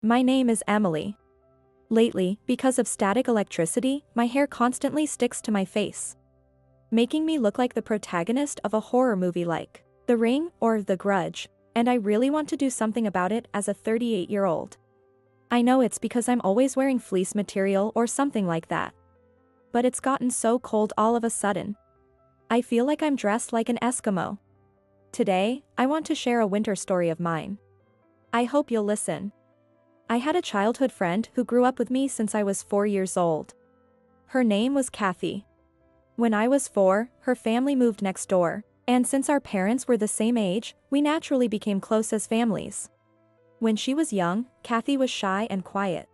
My name is Emily. Lately, because of static electricity, my hair constantly sticks to my face, making me look like the protagonist of a horror movie like The Ring or The Grudge, and I really want to do something about it as a 38-year-old. I know it's because I'm always wearing fleece material or something like that. But it's gotten so cold all of a sudden. I feel like I'm dressed like an Eskimo. Today, I want to share a winter story of mine. I hope you'll listen. I had a childhood friend who grew up with me since I was 4 years old. Her name was Kathy. When I was 4, her family moved next door, and since our parents were the same age, we naturally became close as families. When she was young, Kathy was shy and quiet.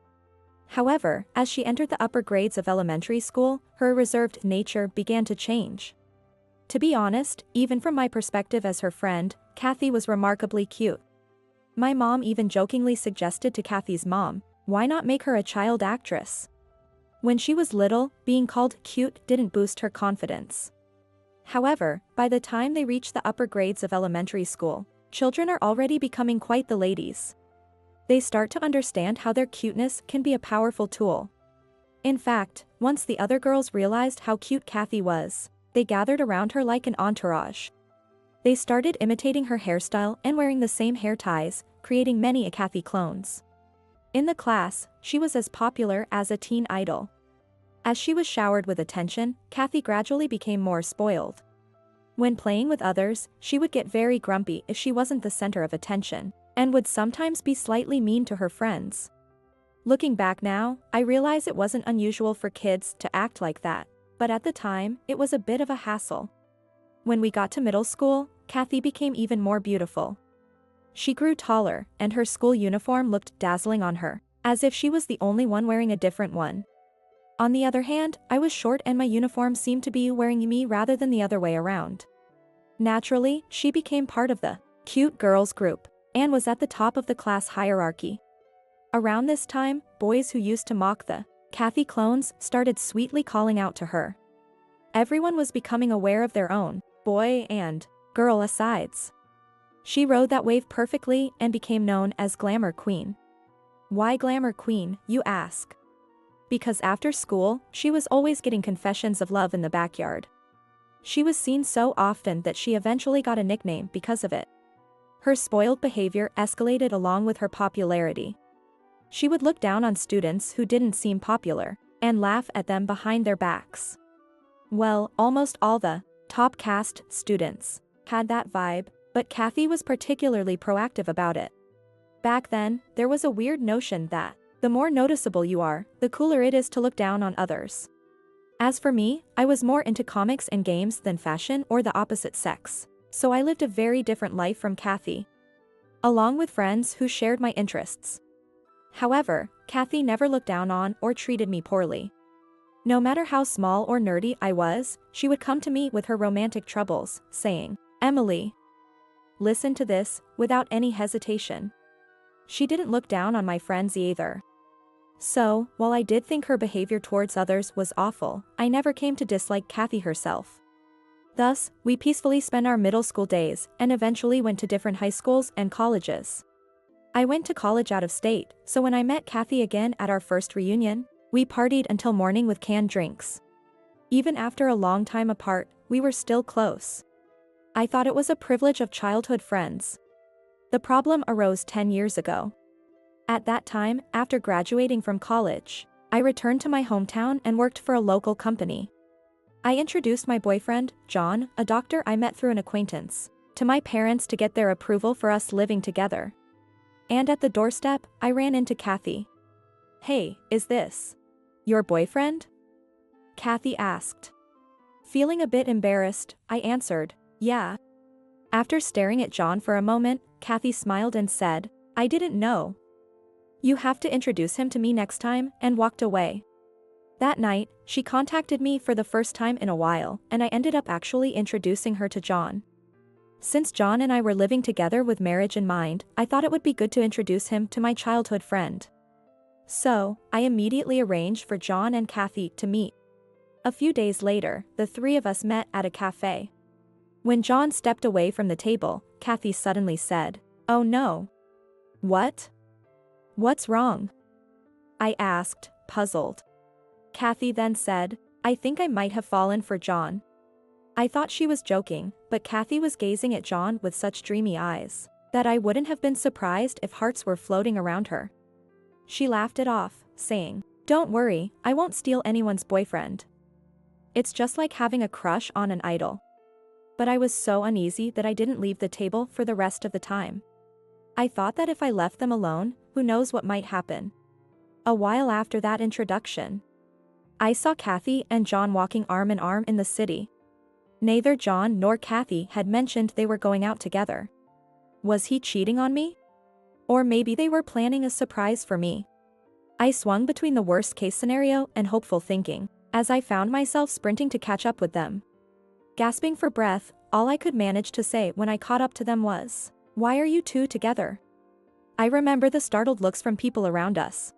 However, as she entered the upper grades of elementary school, her reserved nature began to change. To be honest, even from my perspective as her friend, Kathy was remarkably cute. My mom even jokingly suggested to Kathy's mom, why not make her a child actress? When she was little, being called cute didn't boost her confidence. However, by the time they reached the upper grades of elementary school, children are already becoming quite the ladies. They start to understand how their cuteness can be a powerful tool. In fact, once the other girls realized how cute Kathy was, they gathered around her like an entourage. They started imitating her hairstyle and wearing the same hair ties, creating many a Kathy clones. In the class, she was as popular as a teen idol. As she was showered with attention, Kathy gradually became more spoiled. When playing with others, she would get very grumpy if she wasn't the center of attention, and would sometimes be slightly mean to her friends. Looking back now, I realize it wasn't unusual for kids to act like that, but at the time, it was a bit of a hassle. When we got to middle school, Kathy became even more beautiful. She grew taller, and her school uniform looked dazzling on her, as if she was the only one wearing a different one. On the other hand, I was short and my uniform seemed to be wearing me rather than the other way around. Naturally, she became part of the cute girls group, and was at the top of the class hierarchy. Around this time, boys who used to mock the Kathy clones started sweetly calling out to her. Everyone was becoming aware of their own boy and girl asides. She rode that wave perfectly and became known as Glamour Queen. Why Glamour Queen, you ask? Because after school, she was always getting confessions of love in the backyard. She was seen so often that she eventually got a nickname because of it. Her spoiled behavior escalated along with her popularity. She would look down on students who didn't seem popular, and laugh at them behind their backs. Well, almost all the top caste students had that vibe, but Kathy was particularly proactive about it. Back then, there was a weird notion that the more noticeable you are, the cooler it is to look down on others. As for me, I was more into comics and games than fashion or the opposite sex, so I lived a very different life from Kathy, along with friends who shared my interests. However, Kathy never looked down on or treated me poorly. No matter how small or nerdy I was, she would come to me with her romantic troubles, saying, "Emily, listen to this," without any hesitation. She didn't look down on my friends either. So, while I did think her behavior towards others was awful, I never came to dislike Kathy herself. Thus, we peacefully spent our middle school days and eventually went to different high schools and colleges. I went to college out of state, so when I met Kathy again at our first reunion, we partied until morning with canned drinks. Even after a long time apart, we were still close. I thought it was a privilege of childhood friends. The problem arose 10 years ago. At that time, after graduating from college, I returned to my hometown and worked for a local company. I introduced my boyfriend, John, a doctor I met through an acquaintance, to my parents to get their approval for us living together. And at the doorstep, I ran into Kathy. "Hey, is this your boyfriend?" Kathy asked. Feeling a bit embarrassed, I answered, "Yeah." After staring at John for a moment, Kathy smiled and said, "I didn't know. You have to introduce him to me next time," and walked away. That night, she contacted me for the first time in a while, and I ended up actually introducing her to John. Since John and I were living together with marriage in mind, I thought it would be good to introduce him to my childhood friend. So, I immediately arranged for John and Kathy to meet. A few days later, the three of us met at a cafe. When John stepped away from the table, Kathy suddenly said, "Oh no." "What?" What's wrong? I asked, puzzled. Kathy then said, I think I might have fallen for John. I thought she was joking, but Kathy was gazing at John with such dreamy eyes that I wouldn't have been surprised if hearts were floating around her. She laughed it off, saying, Don't worry, I won't steal anyone's boyfriend. It's just like having a crush on an idol. But I was so uneasy that I didn't leave the table for the rest of the time. I thought that if I left them alone, who knows what might happen. A while after that introduction, I saw Kathy and John walking arm in arm in the city. Neither John nor Kathy had mentioned they were going out together. Was he cheating on me? Or maybe they were planning a surprise for me. I swung between the worst-case scenario and hopeful thinking, as I found myself sprinting to catch up with them. Gasping for breath, all I could manage to say when I caught up to them was, Why are you two together? I remember the startled looks from people around us.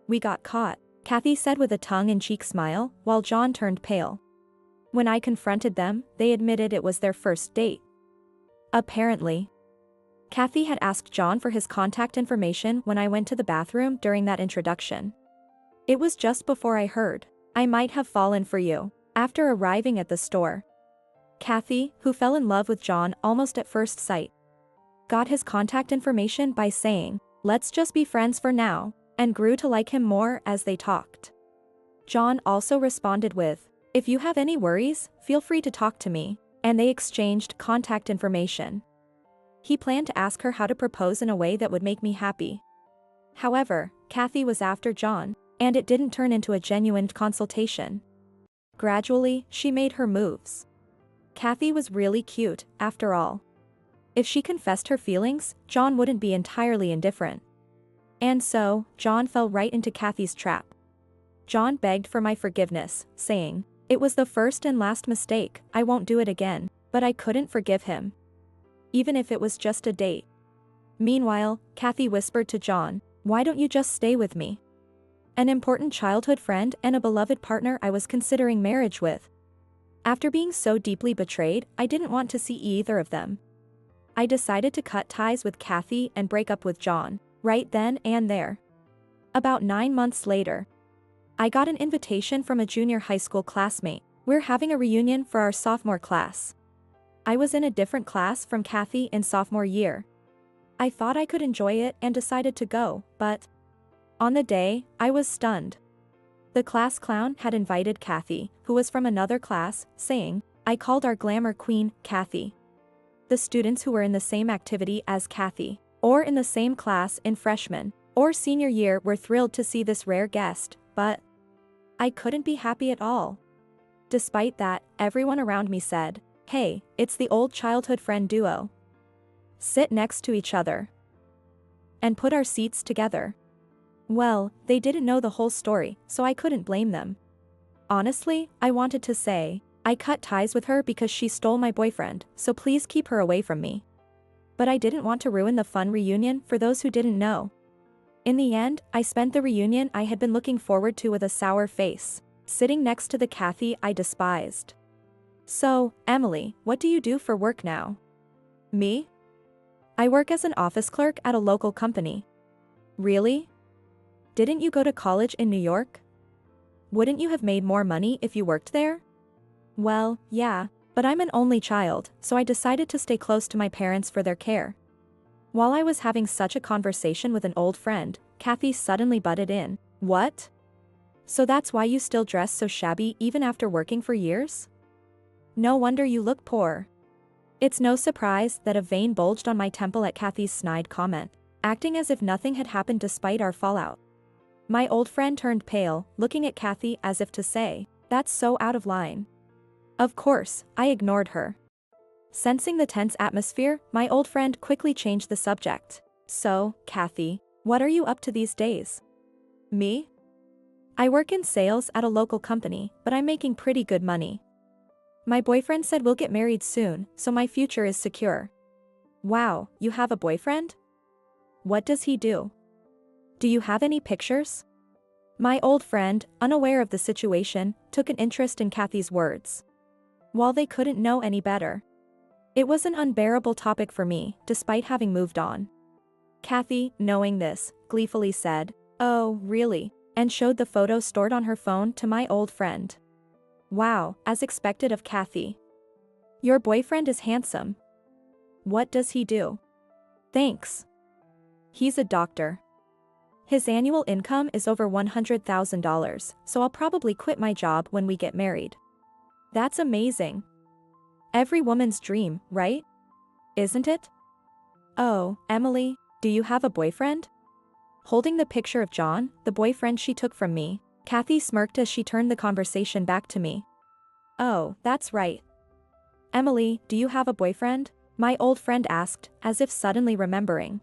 We got caught, Kathy said with a tongue-in-cheek smile, while John turned pale. When I confronted them, they admitted it was their first date. Apparently, Kathy had asked John for his contact information when I went to the bathroom during that introduction. It was just before I heard, I might have fallen for you, after arriving at the store. Kathy, who fell in love with John almost at first sight, got his contact information by saying, Let's just be friends for now, and grew to like him more as they talked. John also responded with, If you have any worries, feel free to talk to me, and they exchanged contact information. He planned to ask her how to propose in a way that would make me happy. However, Kathy was after John, and it didn't turn into a genuine consultation. Gradually, she made her moves. Kathy was really cute, after all. If she confessed her feelings, John wouldn't be entirely indifferent. And so, John fell right into Kathy's trap. John begged for my forgiveness, saying, It was the first and last mistake, I won't do it again, but I couldn't forgive him. Even if it was just a date. Meanwhile, Kathy whispered to John, Why don't you just stay with me? An important childhood friend and a beloved partner I was considering marriage with. After being so deeply betrayed, I didn't want to see either of them. I decided to cut ties with Kathy and break up with John, right then and there. About 9 months later, I got an invitation from a junior high school classmate. We're having a reunion for our sophomore class. I was in a different class from Kathy in sophomore year. I thought I could enjoy it and decided to go, but on the day, I was stunned. The class clown had invited Kathy, who was from another class, saying, I called our glamour queen, Kathy. The students who were in the same activity as Kathy, or in the same class in freshman or senior year were thrilled to see this rare guest, but I couldn't be happy at all. Despite that, everyone around me said, Hey, it's the old childhood friend duo. Sit next to each other. And put our seats together. Well, they didn't know the whole story, so I couldn't blame them. Honestly, I wanted to say, I cut ties with her because she stole my boyfriend, so please keep her away from me. But I didn't want to ruin the fun reunion for those who didn't know. In the end, I spent the reunion I had been looking forward to with a sour face, sitting next to the Kathy I despised. So, Emily, what do you do for work now? Me? I work as an office clerk at a local company. Really? Didn't you go to college in New York? Wouldn't you have made more money if you worked there? Well, yeah, but I'm an only child, so I decided to stay close to my parents for their care. While I was having such a conversation with an old friend, Kathy suddenly butted in. What? So that's why you still dress so shabby even after working for years? No wonder you look poor. It's no surprise that a vein bulged on my temple at Kathy's snide comment, acting as if nothing had happened despite our fallout. My old friend turned pale, looking at Kathy as if to say, That's so out of line. Of course, I ignored her. Sensing the tense atmosphere, my old friend quickly changed the subject. So, Kathy, what are you up to these days? Me? I work in sales at a local company, but I'm making pretty good money. My boyfriend said we'll get married soon, so my future is secure. Wow, you have a boyfriend? What does he do? Do you have any pictures? My old friend, unaware of the situation, took an interest in Kathy's words. While they couldn't know any better, it was an unbearable topic for me, despite having moved on. Kathy, knowing this, gleefully said, "Oh, really?" and showed the photo stored on her phone to my old friend. "Wow, as expected of Kathy. Your boyfriend is handsome. What does he do?" "Thanks. He's a doctor. His annual income is over $100,000, so I'll probably quit my job when we get married." "That's amazing. Every woman's dream, right? Isn't it?" "Oh, Emily, do you have a boyfriend?" Holding the picture of John, the boyfriend she took from me, Kathy smirked as she turned the conversation back to me. "Oh, that's right. Emily, do you have a boyfriend?" my old friend asked, as if suddenly remembering.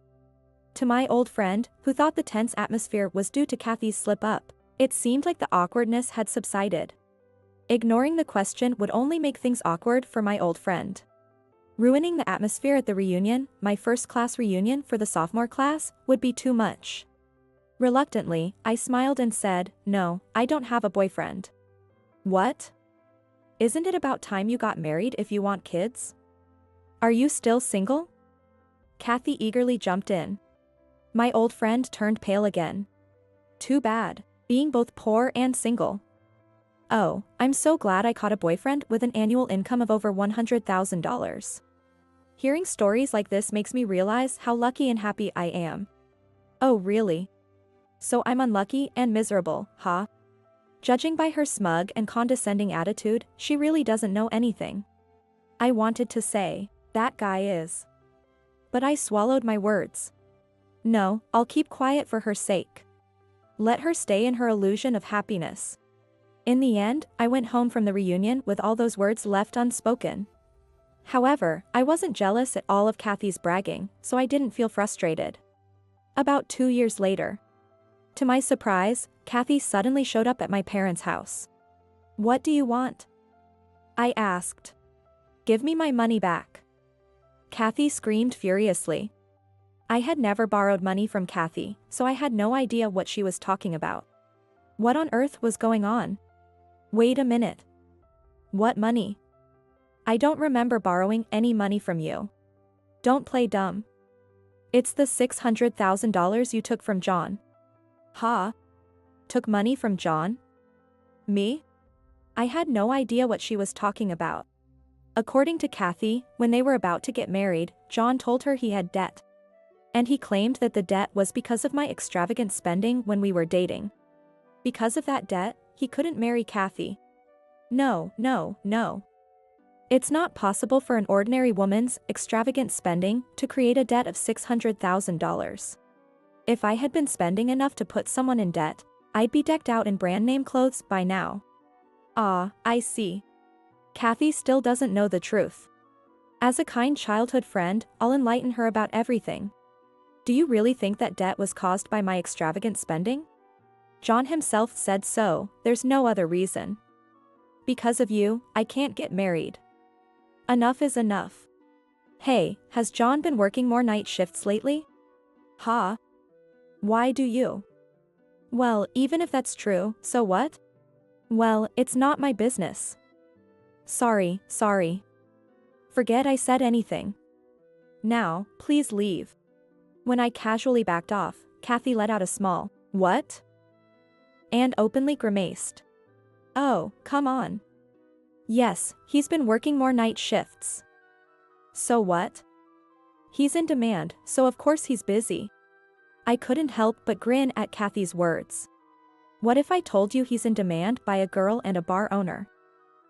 To my old friend, who thought the tense atmosphere was due to Kathy's slip-up, it seemed like the awkwardness had subsided. Ignoring the question would only make things awkward for my old friend. Ruining the atmosphere at the reunion, my first-class reunion for the sophomore class, would be too much. Reluctantly, I smiled and said, "No, I don't have a boyfriend." "What? Isn't it about time you got married if you want kids? Are you still single?" Kathy eagerly jumped in. My old friend turned pale again. "Too bad, being both poor and single." "Oh, I'm so glad I caught a boyfriend with an annual income of over $100,000. Hearing stories like this makes me realize how lucky and happy I am." "Oh, really? So I'm unlucky and miserable, huh?" Judging by her smug and condescending attitude, she really doesn't know anything. I wanted to say, "That guy is." But I swallowed my words. No, I'll keep quiet for her sake. Let her stay in her illusion of happiness. In the end, I went home from the reunion with all those words left unspoken. However, I wasn't jealous at all of Kathy's bragging, so I didn't feel frustrated. About 2 years later. To my surprise, Kathy suddenly showed up at my parents' house. "What do you want?" I asked. "Give me my money back." Kathy screamed furiously. I had never borrowed money from Kathy, so I had no idea what she was talking about. What on earth was going on? "Wait a minute. What money? I don't remember borrowing any money from you. Don't play dumb. It's the $600,000 you took from John." "Huh? Took money from John? Me?" I had no idea what she was talking about. According to Kathy, when they were about to get married, John told her he had debt. And he claimed that the debt was because of my extravagant spending when we were dating. Because of that debt, he couldn't marry Kathy. No, no, no. It's not possible for an ordinary woman's extravagant spending to create a debt of $600,000. If I had been spending enough to put someone in debt, I'd be decked out in brand name clothes by now. Ah, I see. Kathy still doesn't know the truth. As a kind childhood friend, I'll enlighten her about everything. Do you really think that debt was caused by my extravagant spending? John himself said so, there's no other reason. Because of you, I can't get married. Enough is enough. Hey, has John been working more night shifts lately? Huh? Why do you? Well, even if that's true, so what? Well, it's not my business. Sorry. Forget I said anything. Now, please leave. When I casually backed off, Kathy let out a small, "What?" and openly grimaced. "Oh, come on. Yes, he's been working more night shifts. So what? He's in demand, so of course he's busy." I couldn't help but grin at Kathy's words. What if I told you he's in demand by a girl and a bar owner?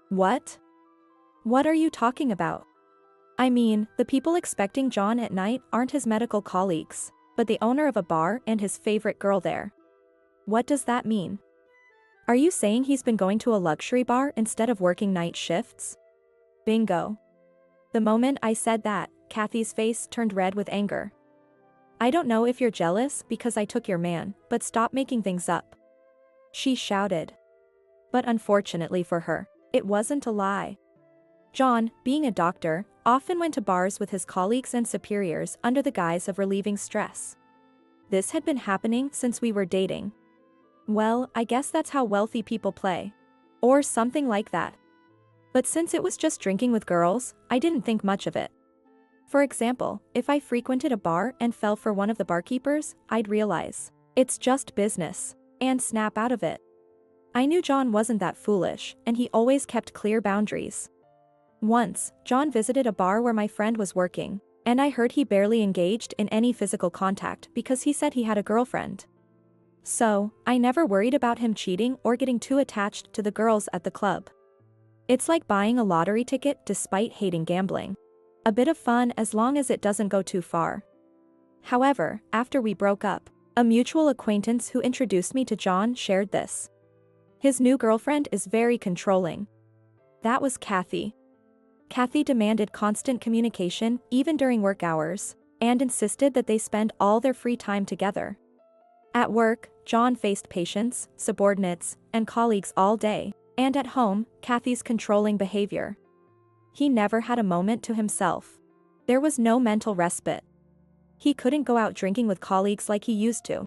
What? What are you talking about? I mean, the people expecting John at night aren't his medical colleagues, but the owner of a bar and his favorite girl there. What does that mean? Are you saying he's been going to a luxury bar instead of working night shifts? Bingo. The moment I said that, Kathy's face turned red with anger. I don't know if you're jealous because I took your man, but stop making things up. She shouted. But unfortunately for her, it wasn't a lie. John, being a doctor, often went to bars with his colleagues and superiors under the guise of relieving stress. This had been happening since we were dating. Well, I guess that's how wealthy people play. Or something like that. But since it was just drinking with girls, I didn't think much of it. For example, if I frequented a bar and fell for one of the barkeepers, I'd realize it's just business and snap out of it. I knew John wasn't that foolish, and he always kept clear boundaries. Once, John visited a bar where my friend was working, and I heard he barely engaged in any physical contact because he said he had a girlfriend. So, I never worried about him cheating or getting too attached to the girls at the club. It's like buying a lottery ticket despite hating gambling. A bit of fun as long as it doesn't go too far. However, after we broke up, a mutual acquaintance who introduced me to John shared this. His new girlfriend is very controlling. That was Kathy. Kathy demanded constant communication even during work hours, and insisted that they spend all their free time together. At work, John faced patients, subordinates, and colleagues all day, and at home, Kathy's controlling behavior. He never had a moment to himself. There was no mental respite. He couldn't go out drinking with colleagues like he used to.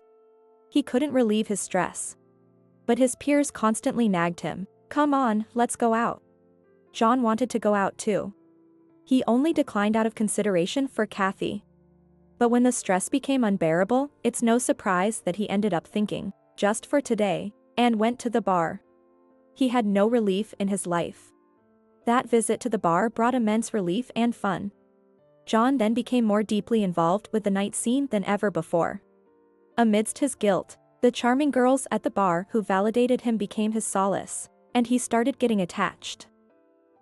He couldn't relieve his stress. But his peers constantly nagged him, "Come on, let's go out." John wanted to go out too. He only declined out of consideration for Kathy. But when the stress became unbearable, it's no surprise that he ended up thinking, "Just for today," and went to the bar. He had no relief in his life. That visit to the bar brought immense relief and fun. John then became more deeply involved with the night scene than ever before. Amidst his guilt, the charming girls at the bar who validated him became his solace, and he started getting attached.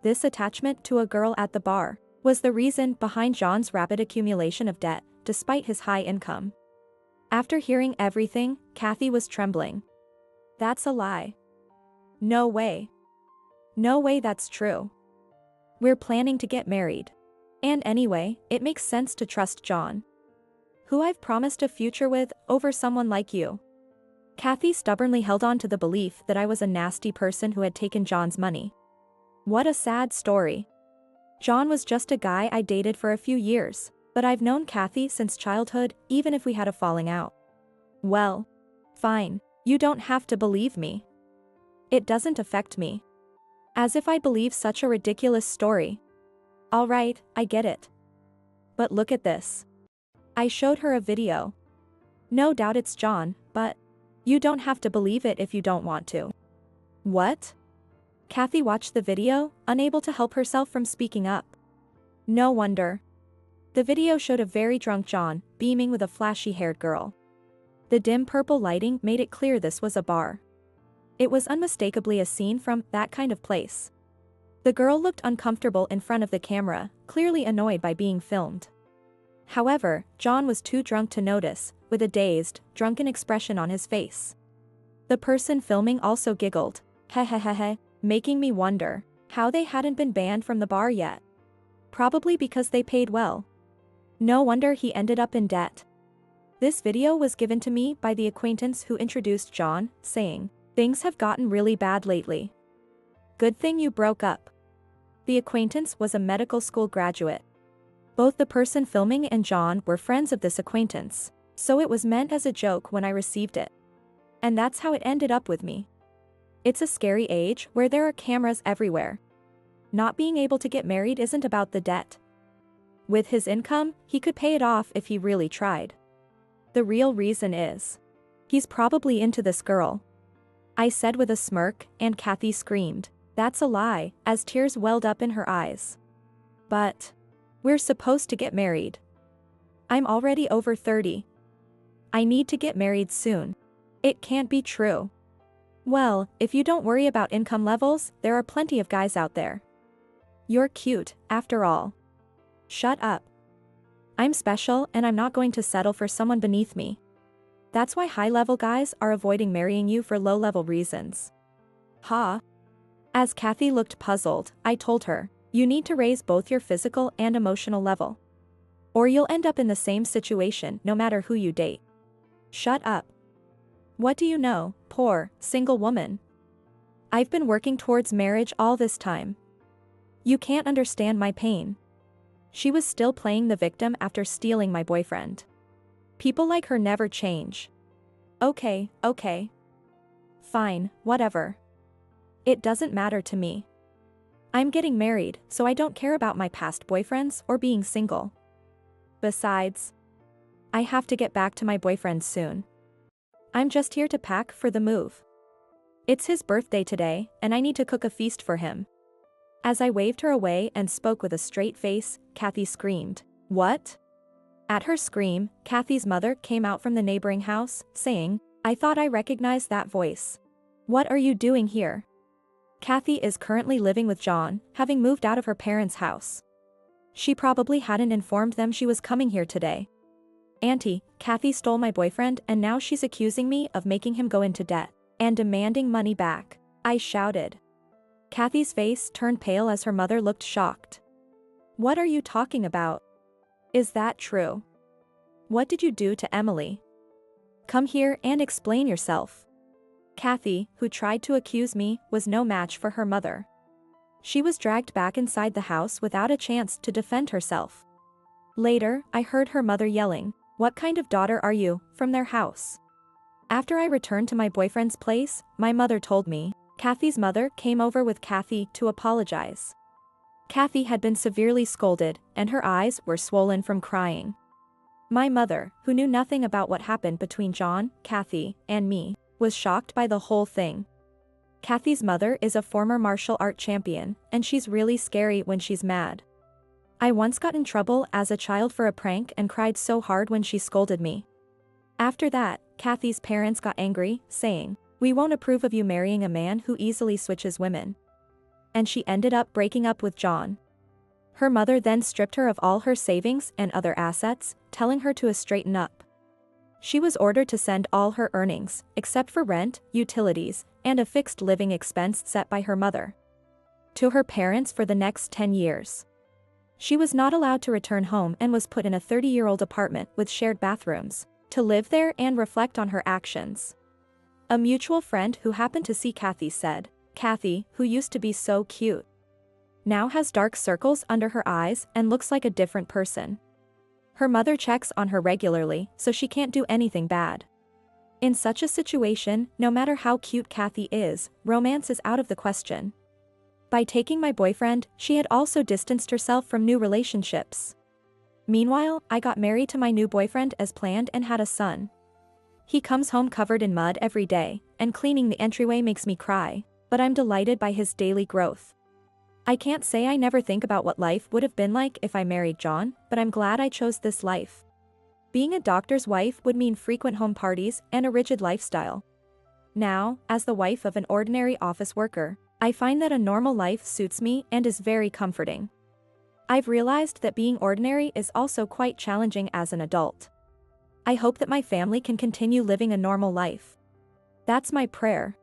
This attachment to a girl at the bar was the reason behind John's rapid accumulation of debt, despite his high income. After hearing everything, Kathy was trembling. "That's a lie. No way. No way that's true. We're planning to get married. And anyway, it makes sense to trust John, who I've promised a future with, over someone like you." Kathy stubbornly held on to the belief that I was a nasty person who had taken John's money. What a sad story. John was just a guy I dated for a few years, but I've known Kathy since childhood, even if we had a falling out. Well, fine, you don't have to believe me. It doesn't affect me. As if I believe such a ridiculous story. Alright, I get it. But look at this. I showed her a video. No doubt it's John, but you don't have to believe it if you don't want to. What? Kathy watched the video, unable to help herself from speaking up. No wonder. The video showed a very drunk John, beaming with a flashy-haired girl. The dim purple lighting made it clear this was a bar. It was unmistakably a scene from That Kind of Place. The girl looked uncomfortable in front of the camera, clearly annoyed by being filmed. However, John was too drunk to notice, with a dazed, drunken expression on his face. The person filming also giggled, "Hehehehe," making me wonder how they hadn't been banned from the bar yet. Probably because they paid well. No wonder he ended up in debt. This video was given to me by the acquaintance who introduced John, saying, "Things have gotten really bad lately. Good thing you broke up." The acquaintance was a medical school graduate. Both the person filming and John were friends of this acquaintance, so it was meant as a joke when I received it. And that's how it ended up with me. It's a scary age where there are cameras everywhere. Not being able to get married isn't about the debt. With his income, he could pay it off if he really tried. The real reason is, he's probably into this girl. I said with a smirk, and Kathy screamed, "That's a lie," as tears welled up in her eyes. But we're supposed to get married. I'm already over 30. I need to get married soon. It can't be true. Well, if you don't worry about income levels, there are plenty of guys out there. You're cute, after all. Shut up. I'm special and I'm not going to settle for someone beneath me. That's why high-level guys are avoiding marrying you for low-level reasons. Ha. As Kathy looked puzzled, I told her, "You need to raise both your physical and emotional level. Or you'll end up in the same situation no matter who you date." Shut up. What do you know, poor, single woman? I've been working towards marriage all this time. You can't understand my pain. She was still playing the victim after stealing my boyfriend. People like her never change. Okay. Fine, whatever. It doesn't matter to me. I'm getting married, so I don't care about my past boyfriends or being single. Besides, I have to get back to my boyfriend soon. I'm just here to pack for the move. It's his birthday today, and I need to cook a feast for him. As I waved her away and spoke with a straight face, Kathy screamed. What? At her scream, Kathy's mother came out from the neighboring house, saying, I thought I recognized that voice. What are you doing here? Kathy is currently living with John, having moved out of her parents' house. She probably hadn't informed them she was coming here today. Auntie, Kathy stole my boyfriend and now she's accusing me of making him go into debt and demanding money back, I shouted. Kathy's face turned pale as her mother looked shocked. What are you talking about? Is that true? What did you do to Emily? Come here and explain yourself. Kathy, who tried to accuse me, was no match for her mother. She was dragged back inside the house without a chance to defend herself. Later, I heard her mother yelling, What kind of daughter are you, from their house? After I returned to my boyfriend's place, my mother told me, Kathy's mother came over with Kathy to apologize. Kathy had been severely scolded, and her eyes were swollen from crying. My mother, who knew nothing about what happened between John, Kathy, and me, was shocked by the whole thing. Kathy's mother is a former martial art champion, and she's really scary when she's mad. I once got in trouble as a child for a prank and cried so hard when she scolded me. After that, Kathy's parents got angry, saying, We won't approve of you marrying a man who easily switches women. And she ended up breaking up with John. Her mother then stripped her of all her savings and other assets, telling her to straighten up. She was ordered to send all her earnings, except for rent, utilities, and a fixed living expense set by her mother, to her parents for the next 10 years. She was not allowed to return home and was put in a 30-year-old apartment with shared bathrooms, to live there and reflect on her actions. A mutual friend who happened to see Kathy said, Kathy, who used to be so cute, now has dark circles under her eyes and looks like a different person. Her mother checks on her regularly, so she can't do anything bad. In such a situation, no matter how cute Kathy is, romance is out of the question. By taking my boyfriend, she had also distanced herself from new relationships. Meanwhile, I got married to my new boyfriend as planned and had a son. He comes home covered in mud every day, and cleaning the entryway makes me cry, but I'm delighted by his daily growth. I can't say I never think about what life would have been like if I married John, but I'm glad I chose this life. Being a doctor's wife would mean frequent home parties and a rigid lifestyle. Now, as the wife of an ordinary office worker, I find that a normal life suits me and is very comforting. I've realized that being ordinary is also quite challenging as an adult. I hope that my family can continue living a normal life. That's my prayer.